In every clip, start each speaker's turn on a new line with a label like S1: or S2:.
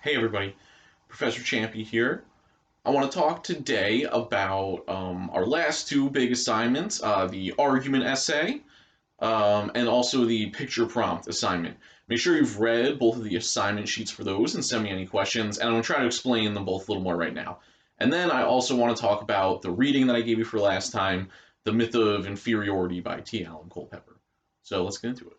S1: Hey everybody, Professor Champy here. I want to talk today about our last two big assignments, the argument essay and also the picture prompt assignment. Make sure you've read both of the assignment sheets for those and send me any questions, and I'm going to try to explain them both a little more right now. And then I also want to talk about the reading that I gave you for last time, The Myth of Inferiority by T. Allen Culpepper. So let's get into it.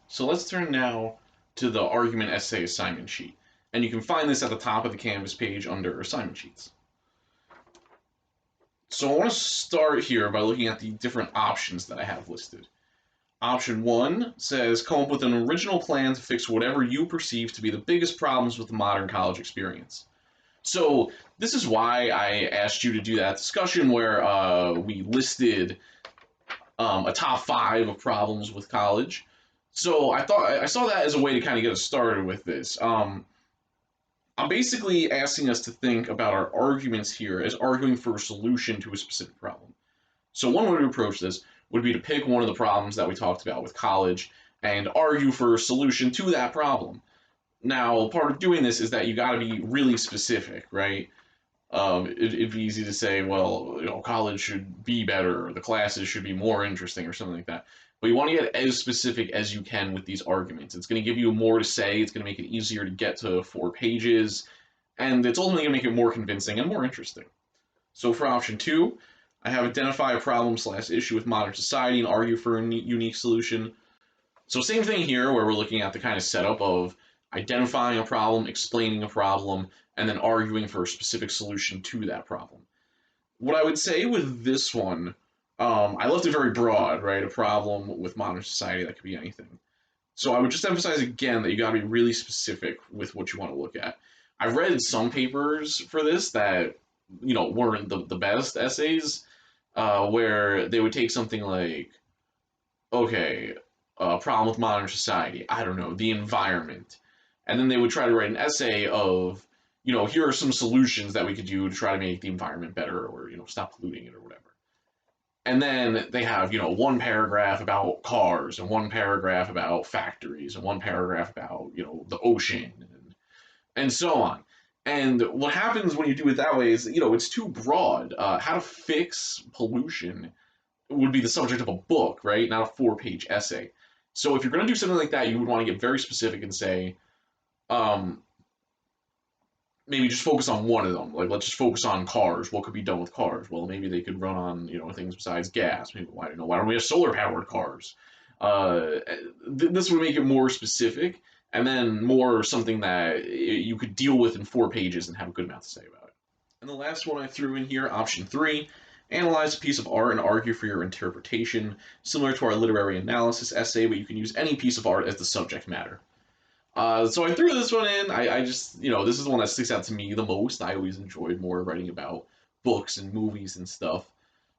S1: So let's turn now to the argument essay assignment sheet. And you can find this at the top of the Canvas page under assignment sheets. So I want to start here by looking at the different options that I have listed. Option 1 says come up with an original plan to fix whatever you perceive to be the biggest problems with the modern college experience. So this is why I asked you to do that discussion where we listed a top 5 of problems with college. So I saw that as a way to kind of get us started with this. I'm basically asking us to think about our arguments here as arguing for a solution to a specific problem. So one way to approach this would be to pick one of the problems that we talked about with college and argue for a solution to that problem. Now, part of doing this is that you got to be really specific, right? It'd be easy to say, well, college should be better, or the classes should be more interesting, or something like that. But you want to get as specific as you can with these arguments. It's going to give you more to say. It's going to make it easier to get to 4 pages, and it's ultimately going to make it more convincing and more interesting. So for option 2, I have identify a problem/issue with modern society and argue for a unique solution. So same thing here, where we're looking at the kind of setup of identifying a problem, explaining a problem, and then arguing for a specific solution to that problem. What I would say with this one, I left it very broad, right? A problem with modern society, that could be anything. So I would just emphasize again that you gotta be really specific with what you want to look at. I've read some papers for this that, weren't the best essays, where they would take something like, okay, problem with modern society, I don't know, the environment. And then they would try to write an essay of, here are some solutions that we could do to try to make the environment better or, stop polluting it or whatever. And then they have, one paragraph about cars and one paragraph about factories and one paragraph about, the ocean and so on. And what happens when you do it that way is, it's too broad. How to fix pollution would be the subject of a book, right? Not a 4-page essay. So if you're going to do something like that, you would want to get very specific and say, um, maybe just focus on one of them. Like, let's just focus on cars. What could be done with cars? Well, maybe they could run on, things besides gas. Maybe why don't we have solar powered cars? This would make it more specific, and then more something that you could deal with in 4 pages and have a good amount to say about it. And the last one I threw in here, option 3, analyze a piece of art and argue for your interpretation, similar to our literary analysis essay, but you can use any piece of art as the subject matter. So I threw this one in. I just, this is the one that sticks out to me the most. I always enjoyed more writing about books and movies and stuff.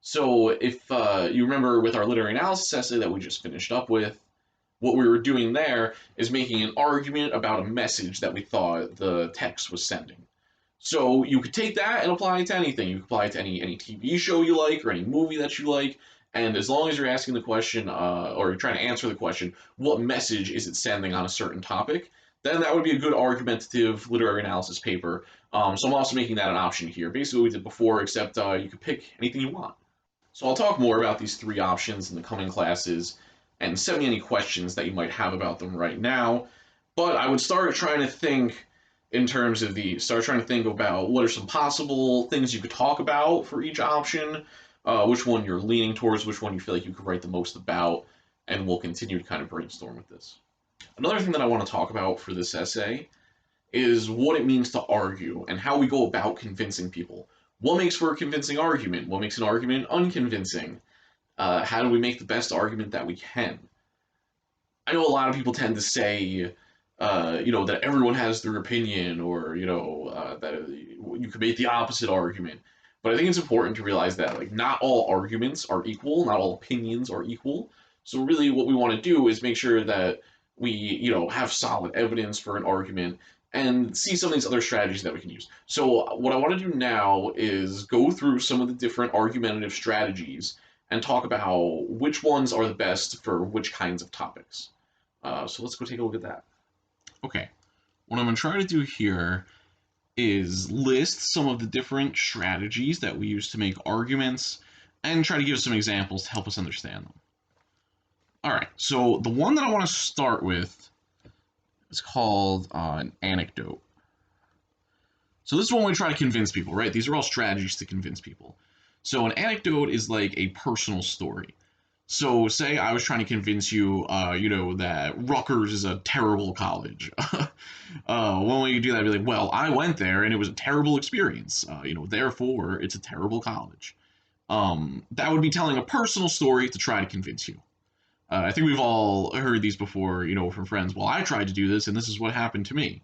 S1: So if you remember with our literary analysis essay that we just finished up with, what we were doing there is making an argument about a message that we thought the text was sending. So you could take that and apply it to anything. You could apply it to any TV show you like or any movie that you like. And as long as you're asking the question, or you're trying to answer the question, what message is it sending on a certain topic, then that would be a good argumentative literary analysis paper. So I'm also making that an option here. Basically what we did before, except you could pick anything you want. So I'll talk more about these 3 options in the coming classes, and send me any questions that you might have about them right now. But I would start trying to think in terms of these. Start trying to think about what are some possible things you could talk about for each option, which one you're leaning towards, which one you feel like you could write the most about, and we'll continue to kind of brainstorm with this. Another thing that I want to talk about for this essay is what it means to argue and how we go about convincing people. What makes for a convincing argument? What makes an argument unconvincing? How do we make the best argument that we can? I know a lot of people tend to say, that everyone has their opinion, or that you could make the opposite argument. But I think it's important to realize that like not all arguments are equal, not all opinions are equal. So really, what we want to do is make sure that we have solid evidence for an argument and see some of these other strategies that we can use. So what I want to do now is go through some of the different argumentative strategies and talk about which ones are the best for which kinds of topics. So let's go take a look at that. Okay, what I'm going to try to do here is list some of the different strategies that we use to make arguments and try to give some examples to help us understand them. All right, so the one that I want to start with is called an anecdote. So this is one we try to convince people, right? These are all strategies to convince people. So an anecdote is like a personal story. So say I was trying to convince you, that Rutgers is a terrible college. One way you do that would be like, well, I went there and it was a terrible experience. Therefore, it's a terrible college. That would be telling a personal story to try to convince you. I think we've all heard these before, from friends. Well, I tried to do this and this is what happened to me.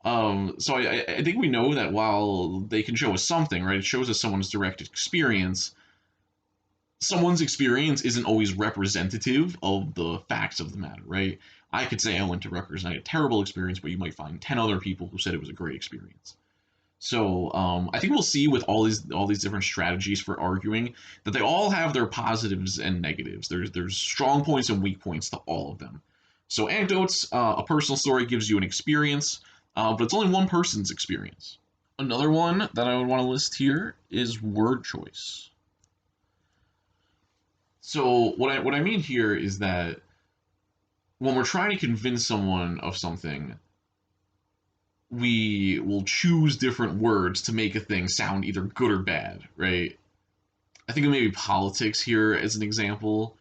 S1: So I think we know that while they can show us something, right, it shows us someone's direct experience. Someone's experience isn't always representative of the facts of the matter, right? I could say I went to Rutgers and I had a terrible experience, but you might find 10 other people who said it was a great experience. So I think we'll see with all these different strategies for arguing that they all have their positives and negatives. There's strong points and weak points to all of them. So anecdotes, a personal story gives you an experience, but it's only one person's experience. Another one that I would want to list here is word choice. So what I mean here is that when we're trying to convince someone of something, we will choose different words to make a thing sound either good or bad, right? I think of maybe politics here as an example.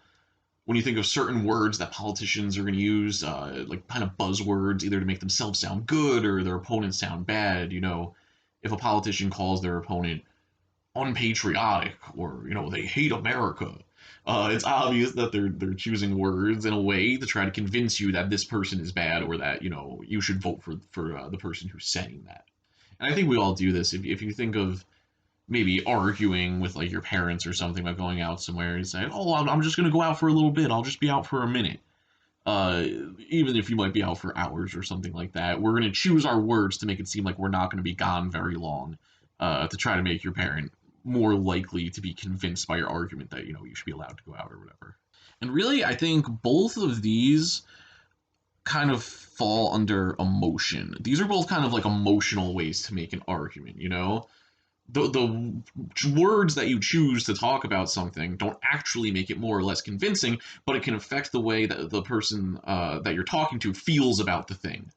S1: When you think of certain words that politicians are going to use, like kind of buzzwords, either to make themselves sound good or their opponents sound bad, if a politician calls their opponent unpatriotic or they hate America, it's obvious that they're choosing words in a way to try to convince you that this person is bad or that you should vote for the person who's saying that. And I think we all do this. If you think of maybe arguing with like your parents or something about going out somewhere and say, oh, I'm just gonna go out for a little bit. I'll just be out for a minute. Uh, Even if you might be out for hours or something like that, we're gonna choose our words to make it seem like we're not gonna be gone very long, to try to make your parent more likely to be convinced by your argument that you should be allowed to go out or whatever. And really, I think both of these kind of fall under emotion. These are both kind of like emotional ways to make an argument. The words that you choose to talk about something don't actually make it more or less convincing, but it can affect the way that the person that you're talking to feels about the thing.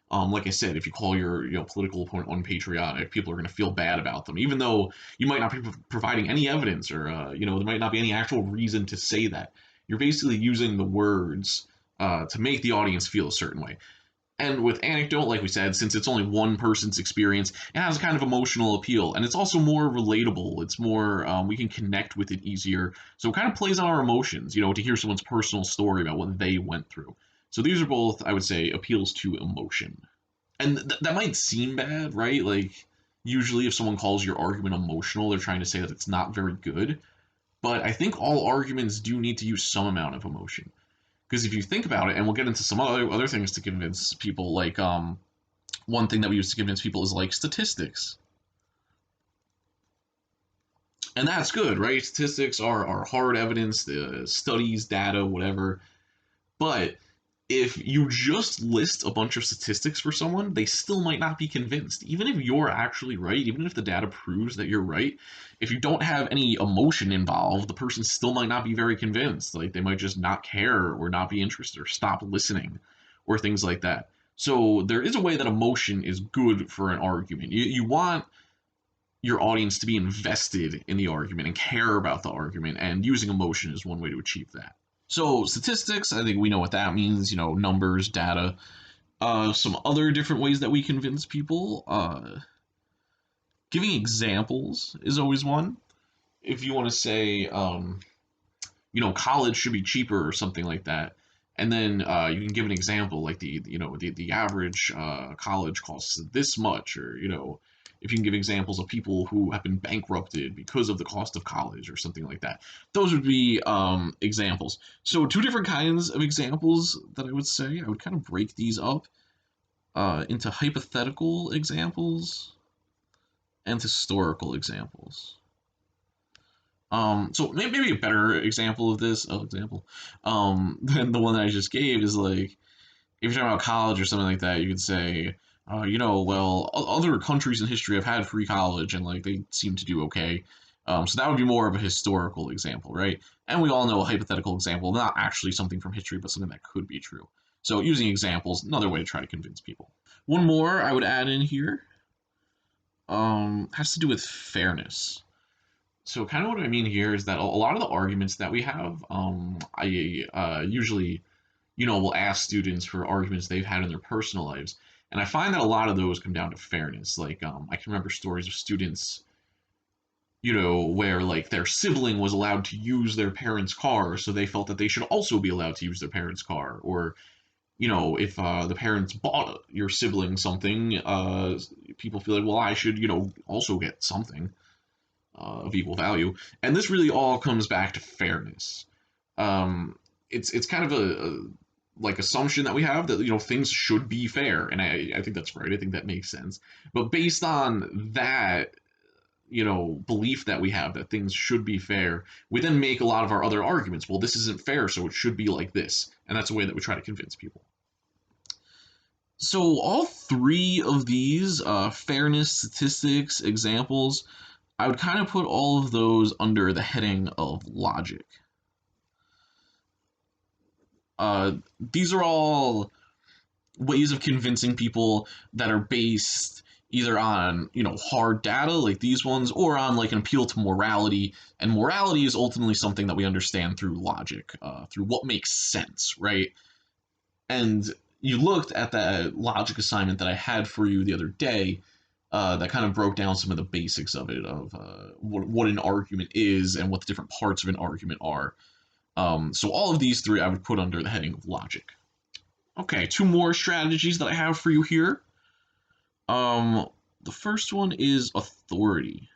S1: Like I said, if you call your political opponent unpatriotic, people are going to feel bad about them, even though you might not be providing any evidence or there might not be any actual reason to say that. You're basically using the words to make the audience feel a certain way. And with anecdote, like we said, since it's only one person's experience, it has a kind of emotional appeal, and it's also more relatable. It's more we can connect with it easier. So it kind of plays on our emotions, to hear someone's personal story about what they went through. So these are both, I would say, appeals to emotion. And that might seem bad, right? Like usually, if someone calls your argument emotional, they're trying to say that it's not very good. But I think all arguments do need to use some amount of emotion. Because if you think about it, and we'll get into some other things to convince people, like one thing that we use to convince people is like statistics. And that's good, right? Statistics are hard evidence, the studies, data, whatever. But if you just list a bunch of statistics for someone, they still might not be convinced. Even if you're actually right, even if the data proves that you're right, if you don't have any emotion involved, the person still might not be very convinced. Like they might just not care or not be interested or stop listening or things like that. So there is a way that emotion is good for an argument. You want your audience to be invested in the argument and care about the argument, and using emotion is one way to achieve that. So statistics, I think we know what that means, numbers, data. Some other different ways that we convince people. Giving examples is always one. If you want to say, college should be cheaper or something like that, and then you can give an example like the average college costs this much, or if you can give examples of people who have been bankrupted because of the cost of college or something like that. Those would be examples. So two different kinds of examples that I would say. I would kind of break these up into hypothetical examples and historical examples. So maybe a better example of this than the one that I just gave is like if you're talking about college or something like that, you could say, well, other countries in history have had free college and like they seem to do okay. So that would be more of a historical example, right? And we all know a hypothetical example, not actually something from history, but something that could be true. So using examples, another way to try to convince people. One more I would add in here has to do with fairness. So kind of what I mean here is that a lot of the arguments that we have, I usually, will ask students for arguments they've had in their personal lives, and I find that a lot of those come down to fairness. Like I can remember stories of students, where like their sibling was allowed to use their parents' car, so they felt that they should also be allowed to use their parents' car, or if the parents bought your sibling something, people feel like, well, I should, also get something of equal value. And this really all comes back to fairness. It's kind of a like assumption that we have that things should be fair, and I think that's right. I think that makes sense. But based on that belief that we have that things should be fair, we then make a lot of our other arguments. Well, this isn't fair, so it should be like this, and that's a way that we try to convince people. So all three of these fairness, statistics, examples, I would kind of put all of those under the heading of logic. These are all ways of convincing people that are based either on hard data like these ones, or on like an appeal to morality. And morality is ultimately something that we understand through logic, through what makes sense, right? And you looked at that logic assignment that I had for you the other day, that kind of broke down some of the basics of it, of what an argument is and what the different parts of an argument are. So all of these three I would put under the heading of logic. Okay, two more strategies that I have for you here. The first one is authority.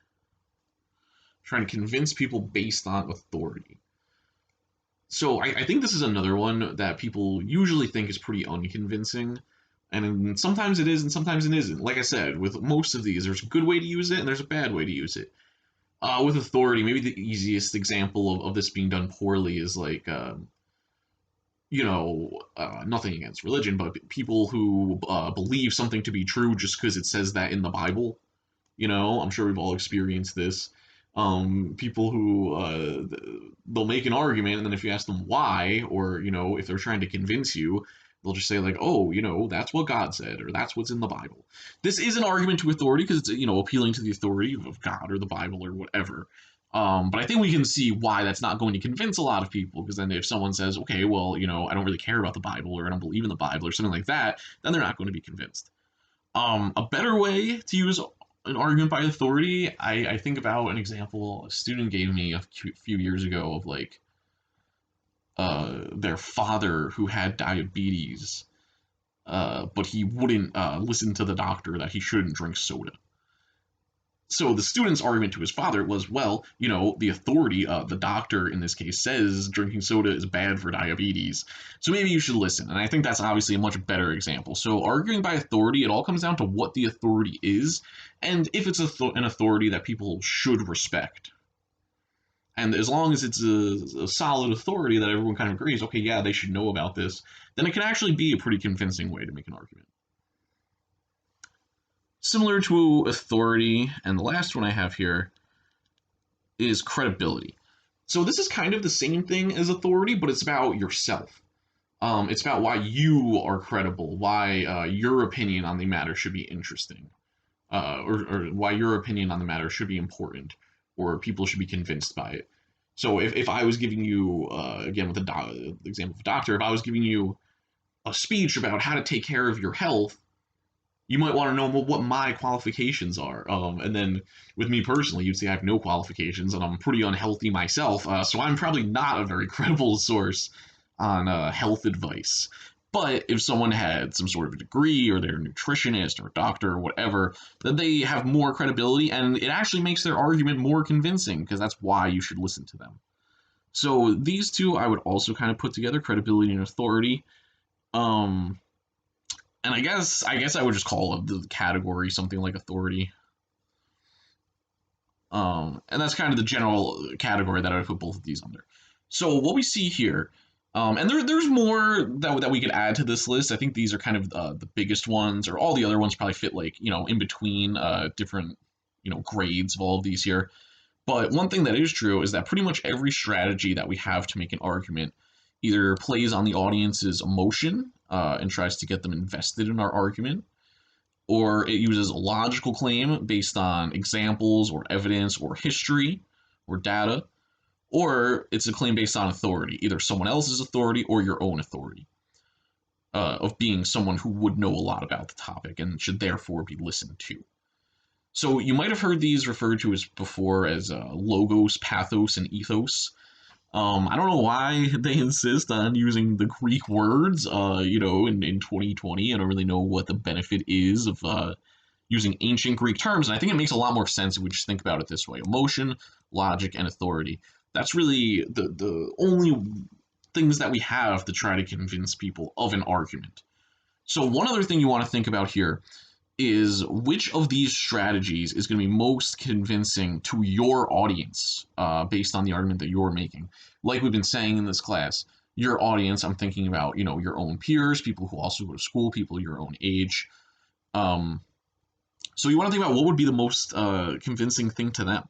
S1: Trying to convince people based on authority. So I think this is another one that people usually think is pretty unconvincing. And sometimes it is, and sometimes it isn't. Like I said, with most of these, there's a good way to use it, and there's a bad way to use it. With authority, maybe the easiest example of this being done poorly is like, nothing against religion, but people who believe something to be true just because it says that in the Bible. I'm sure we've all experienced this. People who they'll make an argument, and then if you ask them why, or if they're trying to convince you, they'll just say like, oh, that's what God said, or that's what's in the Bible. This is an argument to authority because it's appealing to the authority of God or the Bible or whatever. But I think we can see why that's not going to convince a lot of people, because then if someone says, okay, well, I don't really care about the Bible, or I don't believe in the Bible, or something like that, then they're not going to be convinced. A better way to use an argument by authority, I think about an example a student gave me a few years ago of like their father who had diabetes, but he wouldn't listen to the doctor that he shouldn't drink soda. So the student's argument to his father was, well, the authority, the doctor in this case, says drinking soda is bad for diabetes. So maybe you should listen. And I think that's obviously a much better example. So arguing by authority, it all comes down to what the authority is, and if it's an authority that people should respect. And as long as it's a solid authority that everyone kind of agrees, okay, yeah, they should know about this, then it can actually be a pretty convincing way to make an argument. Similar to authority, and the last one I have here is credibility. So this is kind of the same thing as authority, but it's about yourself. It's about why you are credible, why your opinion on the matter should be interesting, or why your opinion on the matter should be important, or people should be convinced by it. So if I was giving you, again with the example of a doctor, if I was giving you a speech about how to take care of your health, you might want to know what my qualifications are. And then with me personally, you'd say I have no qualifications and I'm pretty unhealthy myself. So I'm probably not a very credible source on health advice. But if someone had some sort of a degree, or they're a nutritionist or a doctor or whatever, then they have more credibility, and it actually makes their argument more convincing, because that's why you should listen to them. So these two I would also kind of put together, credibility and authority. And I guess I would just call the category something like authority. And that's kind of the general category that I would put both of these under. So what we see here And there's more that we could add to this list. I think these are kind of the biggest ones, or all the other ones probably fit like in between different grades of all of these here. But one thing that is true is that pretty much every strategy that we have to make an argument either plays on the audience's emotion and tries to get them invested in our argument, or it uses a logical claim based on examples or evidence or history or data, or it's a claim based on authority, either someone else's authority or your own authority, of being someone who would know a lot about the topic and should therefore be listened to. So you might have heard these referred to as before as logos, pathos, and ethos. I don't know why they insist on using the Greek words, in 2020. I don't really know what the benefit is of using ancient Greek terms, and I think it makes a lot more sense if we just think about it this way: emotion, logic, and authority. That's really the only things that we have to try to convince people of an argument. So one other thing you want to think about here is which of these strategies is going to be most convincing to your audience based on the argument that you're making. Like we've been saying in this class, your audience, I'm thinking about, your own peers, people who also go to school, people your own age. Um, so you want to think about what would be the most convincing thing to them.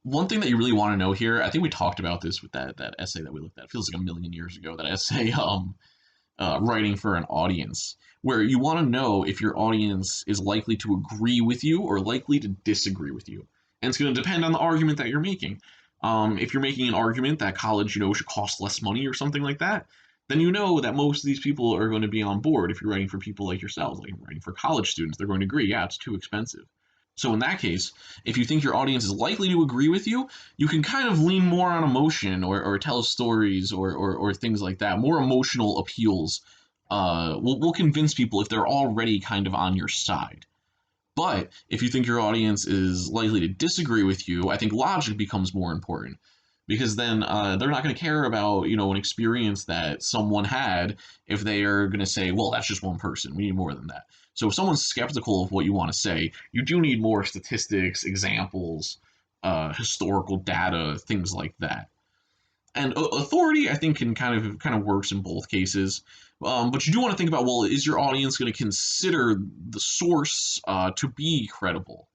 S1: One thing that you really want to know here, I think we talked about this with that essay that we looked at. It feels like a million years ago, that essay, writing for an audience, where you want to know if your audience is likely to agree with you or likely to disagree with you. And it's going to depend on the argument that you're making. If you're making an argument that college, should cost less money or something like that, then you know that most of these people are going to be on board. If you're writing for people like yourselves, like writing for college students, they're going to agree, yeah, it's too expensive. So in that case, if you think your audience is likely to agree with you, you can kind of lean more on emotion or tell stories or things like that. More emotional appeals will convince people if they're already kind of on your side. But if you think your audience is likely to disagree with you, I think logic becomes more important, because then they're not going to care about an experience that someone had if they are going to say, well, that's just one person. We need more than that. So if someone's skeptical of what you want to say, you do need more statistics, examples, historical data, things like that. And authority, I think, can kind of works in both cases. But you do want to think about, well, is your audience going to consider the source to be credible?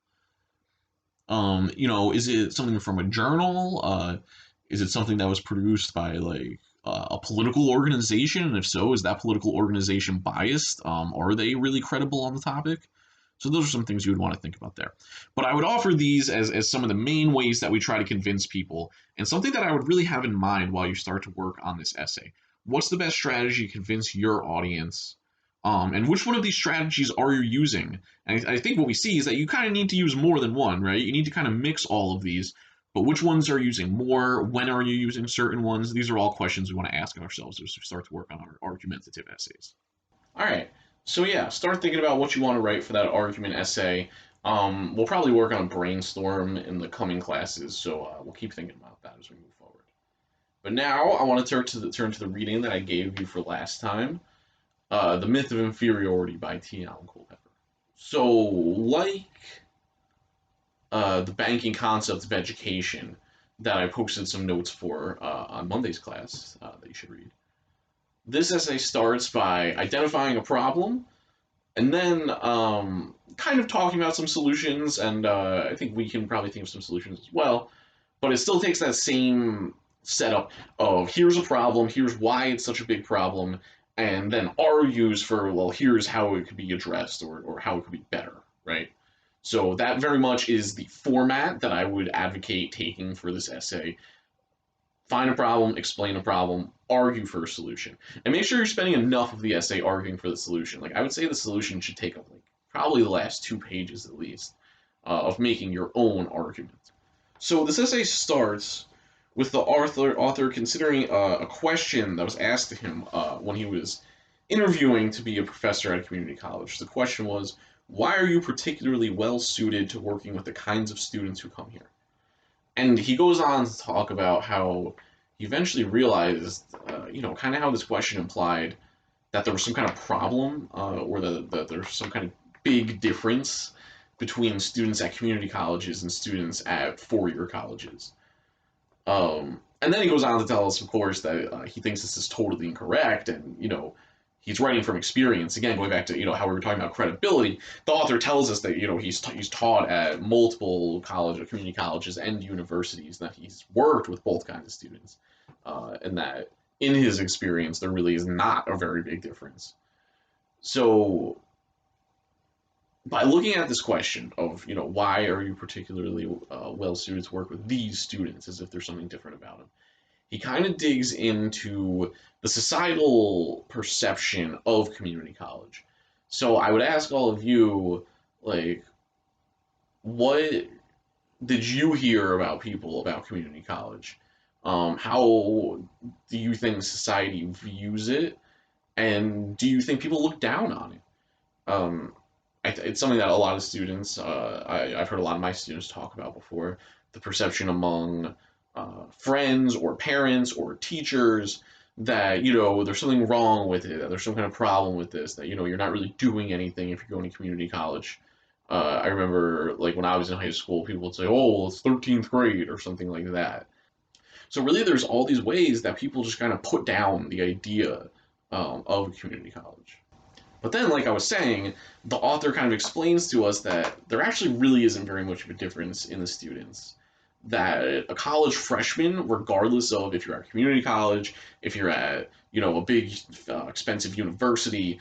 S1: Is it something from a journal? Is it something that was produced by like a political organization? And if so, is that political organization biased? Are they really credible on the topic? So those are some things you would want to think about there. But I would offer these as some of the main ways that we try to convince people, and something that I would really have in mind while you start to work on this essay. What's the best strategy to convince your audience? And which one of these strategies are you using? And I think what we see is that you kind of need to use more than one, right? You need to kind of mix all of these. But which ones are you using more? When are you using certain ones? These are all questions we want to ask ourselves as we start to work on our argumentative essays. All right. So yeah, start thinking about what you want to write for that argument essay. We'll probably work on a brainstorm in the coming classes, so we'll keep thinking about that as we move forward. But now I want to turn to the reading that I gave you for last time, "The Myth of Inferiority" by T. Allen Culpepper. So, like the banking concept of education that I posted some notes for on Monday's class that you should read, this essay starts by identifying a problem and then kind of talking about some solutions, and I think we can probably think of some solutions as well. But it still takes that same setup of here's a problem, here's why it's such a big problem, and then argues for, well, here's how it could be addressed or how it could be better, right? So that very much is the format that I would advocate taking for this essay. Find a problem, explain a problem, argue for a solution, and make sure you're spending enough of the essay arguing for the solution. Like I would say, the solution should take up like probably the last 2 pages at least of making your own argument. So this essay starts with the author considering a question that was asked to him when he was interviewing to be a professor at a community college. The question was, why are you particularly well suited to working with the kinds of students who come here? And he goes on to talk about how he eventually realized, kind of how this question implied that there was some kind of problem or that there's some kind of big difference between students at community colleges and students at four-year colleges. And then he goes on to tell us, of course, that he thinks this is totally incorrect, and he's writing from experience. Again, going back to how we were talking about credibility, the author tells us that he's taught at multiple community colleges and universities, that he's worked with both kinds of students, and that in his experience there really is not a very big difference. So by looking at this question of why are you particularly well suited to work with these students, as if there's something different about them, he kind of digs into the societal perception of community college. So I would ask all of you, like, what did you hear about people about community college? How do you think society views it? And do you think people look down on it? Um, it's something that a lot of students, I've heard a lot of my students talk about before, the perception among friends or parents or teachers that there's something wrong with it, that there's some kind of problem with this, that you're not really doing anything if you're going to community college. I remember, like, when I was in high school, people would say, "Oh, well, it's 13th grade" or something like that. So really, there's all these ways that people just kind of put down the idea of community college. But then, like I was saying, the author kind of explains to us that there actually really isn't very much of a difference in the students. That a college freshman, regardless of if you're at a community college, if you're at, a big, expensive university,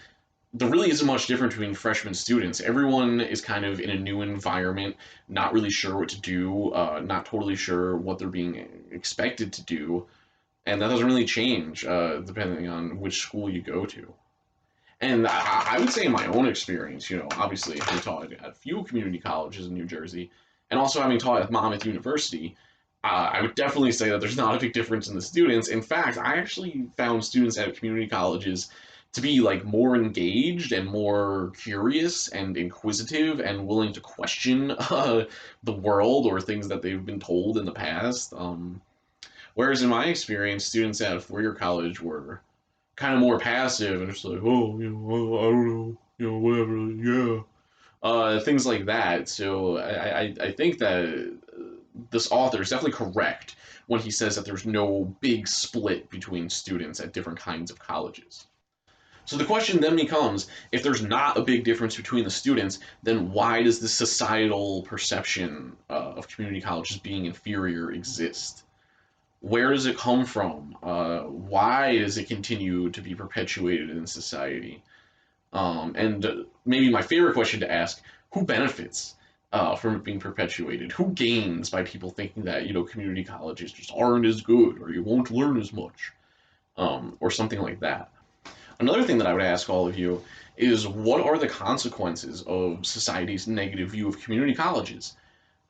S1: there really isn't much difference between freshman students. Everyone is kind of in a new environment, not really sure what to do, not totally sure what they're being expected to do, and that doesn't really change depending on which school you go to. And I would say in my own experience, obviously having taught at a few community colleges in New Jersey, and also having taught at Monmouth University, I would definitely say that there's not a big difference in the students. In fact, I actually found students at community colleges to be like more engaged and more curious and inquisitive and willing to question the world or things that they've been told in the past. Whereas in my experience, students at a four-year college were kind of more passive and just like, oh, I don't know, whatever, yeah, things like that. So I think that this author is definitely correct when he says that there's no big split between students at different kinds of colleges. So the question then becomes, if there's not a big difference between the students, then why does this societal perception of community colleges being inferior exist? Where does it come from? Why does it continue to be perpetuated in society? And maybe my favorite question to ask: who benefits from it being perpetuated? Who gains by people thinking that community colleges just aren't as good, or you won't learn as much, or something like that? Another thing that I would ask all of you is, what are the consequences of society's negative view of community colleges?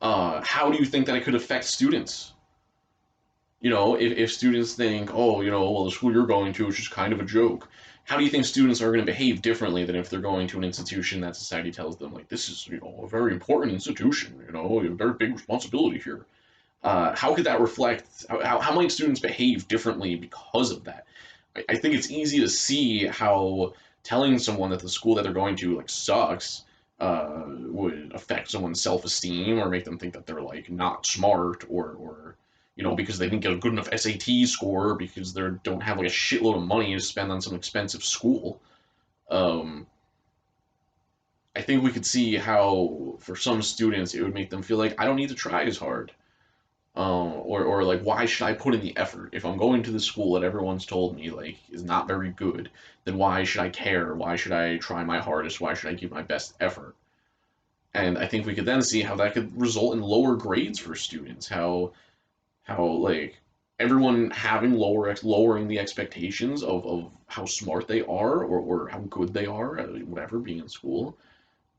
S1: How do you think that it could affect students? If students think, oh, well, the school you're going to is just kind of a joke, how do you think students are going to behave differently than if they're going to an institution that society tells them, like, this is, a very important institution, a very big responsibility here? How could that reflect, how might students behave differently because of that? I think it's easy to see how telling someone that the school that they're going to, like, sucks would affect someone's self-esteem, or make them think that they're, like, not smart, or because they didn't get a good enough SAT score, because they don't have, like, a shitload of money to spend on some expensive school. Um, I think we could see how, for some students, it would make them feel like, I don't need to try as hard. Or like, why should I put in the effort? If I'm going to the school that everyone's told me, like, is not very good, then why should I care? Why should I try my hardest? Why should I give my best effort? And I think we could then see how that could result in lower grades for students. How like everyone having lowering the expectations of how smart they are, or how good they are at whatever, being in school,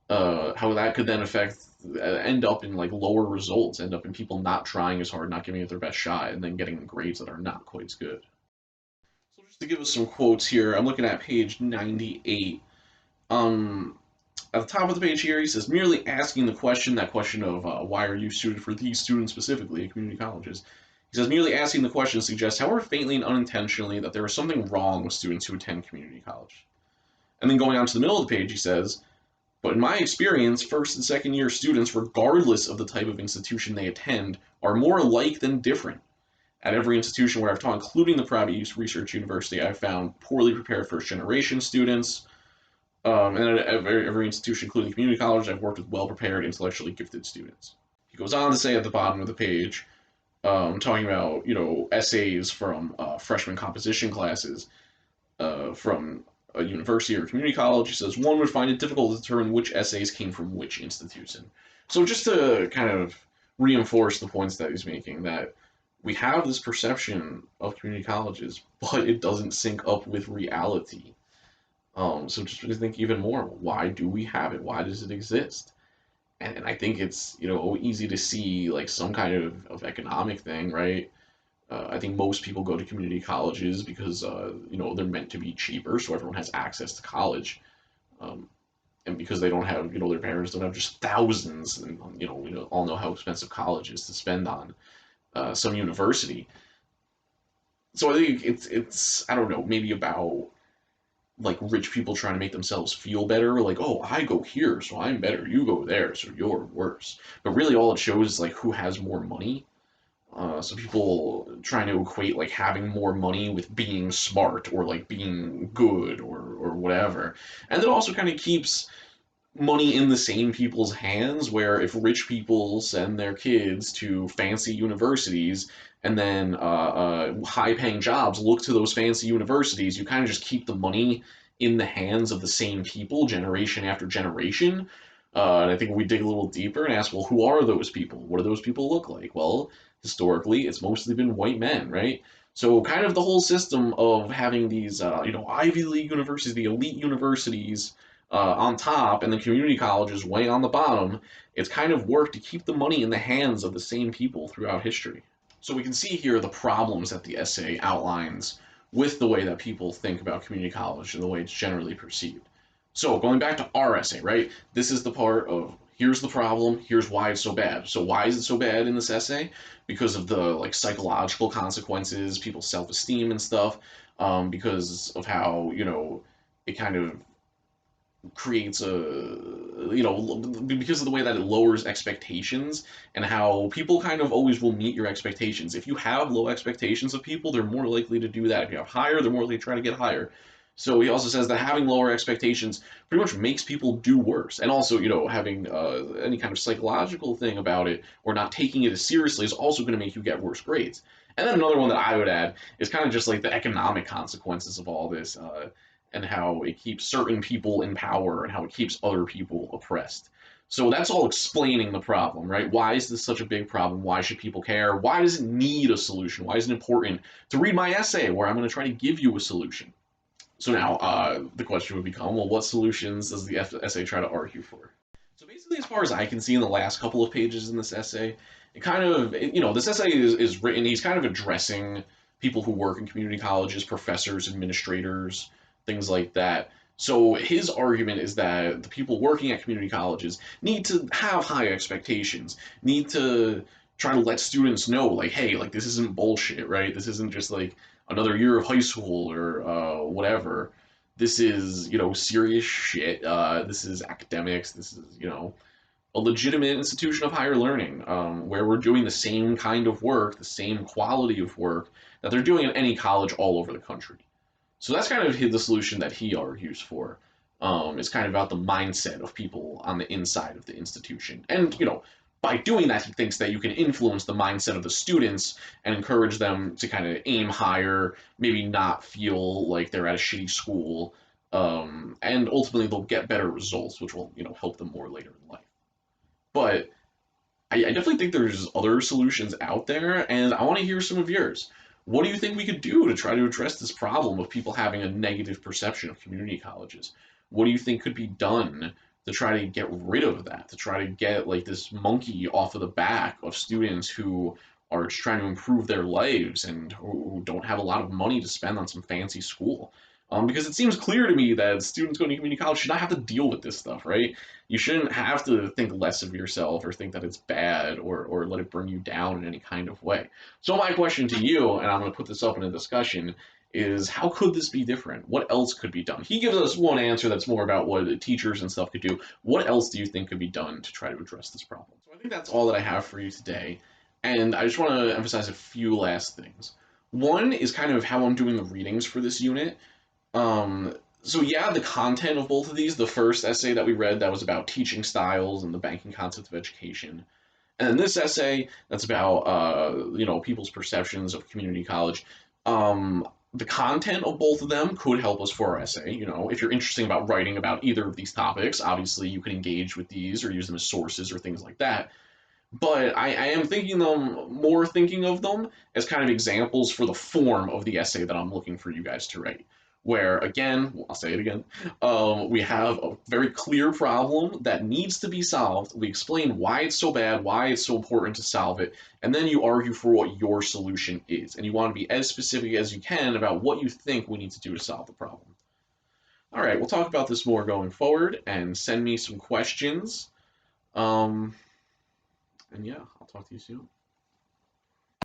S1: how that could then end up in, like, lower results, end up in people not trying as hard, not giving it their best shot, and then getting grades that are not quite as good. So just to give us some quotes here, I'm looking at page 98. um at the top of the page here, he says, merely asking the question, that question of why are you suited for these students specifically at community colleges. He says, merely asking the question suggests, however faintly and unintentionally, that there is something wrong with students who attend community college. And then going on to the middle of the page, he says, but in my experience, first and second year students, regardless of the type of institution they attend, are more alike than different. At every institution where I've taught, including the private use research university, I've found poorly prepared first-generation students. And at every institution, including community college, I've worked with well-prepared, intellectually gifted students. He goes on to say at the bottom of the page, talking about essays from freshman composition classes from a university or community college. He says one would find it difficult to determine which essays came from which institution. So just to kind of reinforce the points that he's making, that we have this perception of community colleges, but it doesn't sync up with reality. So just to think even more, why do we have it? Why does it exist? And I think it's easy to see like some kind of economic thing, right? I think most people go to community colleges because they're meant to be cheaper, so everyone has access to college, um, and because they don't have their parents don't have just thousands, and we all know how expensive college is to spend on some university. So I think it's I don't know, maybe about like rich people trying to make themselves feel better, like, oh, I go here, so I'm better. You go there, so you're worse. But really, all it shows is like who has more money. So people trying to equate like having more money with being smart or like being good or whatever, and it also kind of keeps money in the same people's hands, where if rich people send their kids to fancy universities and then high paying jobs look to those fancy universities, you kind of just keep the money in the hands of the same people generation after generation. And I think if we dig a little deeper and ask, well, who are those people? What do those people look like? Well, historically, it's mostly been white men, right? So kind of the whole system of having these, Ivy League universities, the elite universities, on top and the community colleges way on the bottom, it's kind of worked to keep the money in the hands of the same people throughout history. So we can see here the problems that the essay outlines with the way that people think about community college and the way it's generally perceived. So going back to our essay, right? This is the part of here's the problem, here's why it's so bad. So why is it so bad in this essay? Because of the like psychological consequences, people's self-esteem and stuff, because of how, it kind of creates a because of the way that it lowers expectations and how people kind of always will meet your expectations. If you have low expectations of people, they're more likely to do that. If you have higher, they're more likely to try to get higher. So he also says that having lower expectations pretty much makes people do worse, and also having any kind of psychological thing about it or not taking it as seriously is also going to make you get worse grades. And then another one that I would add is kind of just like the economic consequences of all this, and how it keeps certain people in power and how it keeps other people oppressed. So that's all explaining the problem, right? Why is this such a big problem? Why should people care? Why does it need a solution? Why is it important to read my essay where I'm going to try to give you a solution? So now the question would become, well, what solutions does the essay try to argue for? So basically, as far as I can see in the last couple of pages in this essay, it kind of, this essay is written, he's kind of addressing people who work in community colleges, professors, administrators, things like that. So his argument is that the people working at community colleges need to have high expectations, need to try to let students know, like, hey, like this isn't bullshit, right? This isn't just like another year of high school or whatever. This is, serious shit. This is academics. This is, a legitimate institution of higher learning, where we're doing the same kind of work, the same quality of work that they're doing at any college all over the country. So that's kind of the solution that he argues for. It's kind of about the mindset of people on the inside of the institution. And, by doing that, he thinks that you can influence the mindset of the students and encourage them to kind of aim higher, maybe not feel like they're at a shitty school, and ultimately they'll get better results, which will, help them more later in life. But I definitely think there's other solutions out there, and I want to hear some of yours. What do you think we could do to try to address this problem of people having a negative perception of community colleges? What do you think could be done to try to get rid of that, to try to get like this monkey off of the back of students who are just trying to improve their lives and who don't have a lot of money to spend on some fancy school? Because it seems clear to me that students going to community college should not have to deal with this stuff, right? You shouldn't have to think less of yourself or think that it's bad or let it bring you down in any kind of way. So my question to you, and I'm going to put this up in a discussion, is how could this be different? What else could be done? He gives us one answer that's more about what teachers and stuff could do. What else do you think could be done to try to address this problem? So I think that's all that I have for you today. And I just want to emphasize a few last things. One is kind of how I'm doing the readings for this unit. So yeah, the content of both of these, the first essay that we read that was about teaching styles and the banking concept of education, and then this essay that's about people's perceptions of community college. Um, the content of both of them could help us for our essay. If you're interested about writing about either of these topics, obviously you can engage with these or use them as sources or things like that. But I am thinking of them as kind of examples for the form of the essay that I'm looking for you guys to write. Where, again, I'll say it again, we have a very clear problem that needs to be solved. We explain why it's so bad, why it's so important to solve it, and then you argue for what your solution is. And you want to be as specific as you can about what you think we need to do to solve the problem. All right, we'll talk about this more going forward, and send me some questions. Um, and yeah, I'll talk to you soon.